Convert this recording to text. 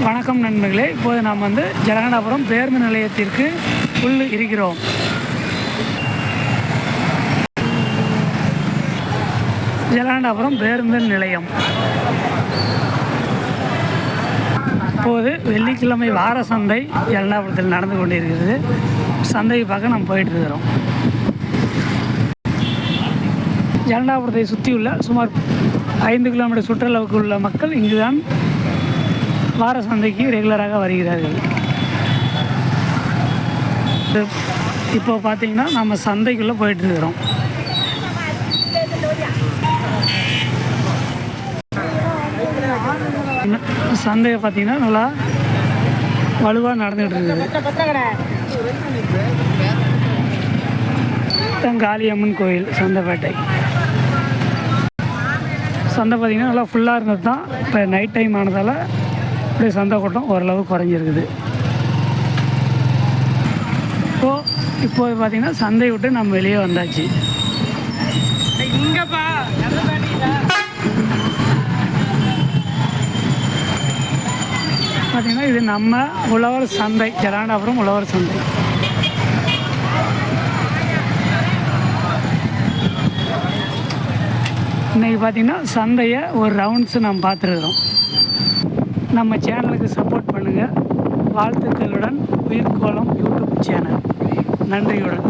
வணக்கம் நண்பர்களே. இப்போது நாம் ஜலகண்டாபுரம் பேருந்து நிலையத்திற்கு இருக்கிறோம். ஜலகண்டாபுரம் பேருந்து நிலையம். இப்போது வெள்ளிக்கிழமை வார சந்தை ஜலகண்டாபுரத்தில் நடந்து கொண்டிருக்கிறது. சந்தையை பார்க்க நாம் போயிட்டுருக்கிறோம். ஜலகண்டாபுரத்தை சுற்றியுள்ள சுமார் 5 கிலோமீட்டர் சுற்றளவுக்கு உள்ள மக்கள் இங்குதான் வார சந்தைக்கு ரெகுலராக வருகிறார்கள். இப்போ பார்த்தீங்கன்னா நம்ம சந்தைக்குள்ளே போயிட்டுருக்கிறோம். சந்தையை பார்த்தீங்கன்னா நல்லா வலுவாக நடந்துகிட்டு இருக்குது. காளியம்மன் கோயில் சந்தைப்பேட்டை சந்தை பார்த்திங்கன்னா நல்லா ஃபுல்லாக இருந்தது தான். இப்போ நைட் டைம் ஆனதால் அப்படியே சந்தை கூட்டம் ஓரளவு குறைஞ்சிருக்குது. இப்போது பார்த்திங்கன்னா சந்தை விட்டு நம்ம வெளியே வந்தாச்சு. பார்த்திங்கன்னா இது நம்ம உழவர் சந்தை, ஜலகண்டாபுரம் உழவர் சந்தை. இன்றைக்கி பார்த்திங்கன்னா சந்தையை ஒரு ரவுண்ட்ஸு நம்ம பார்த்துருக்குறோம். நம்ம சேனலுக்கு சப்போர்ட் பண்ணுங்கள். வாழ்த்துக்களுடன் உயிர்கோளம் யூடியூப் சேனல். நன்றியுடன்.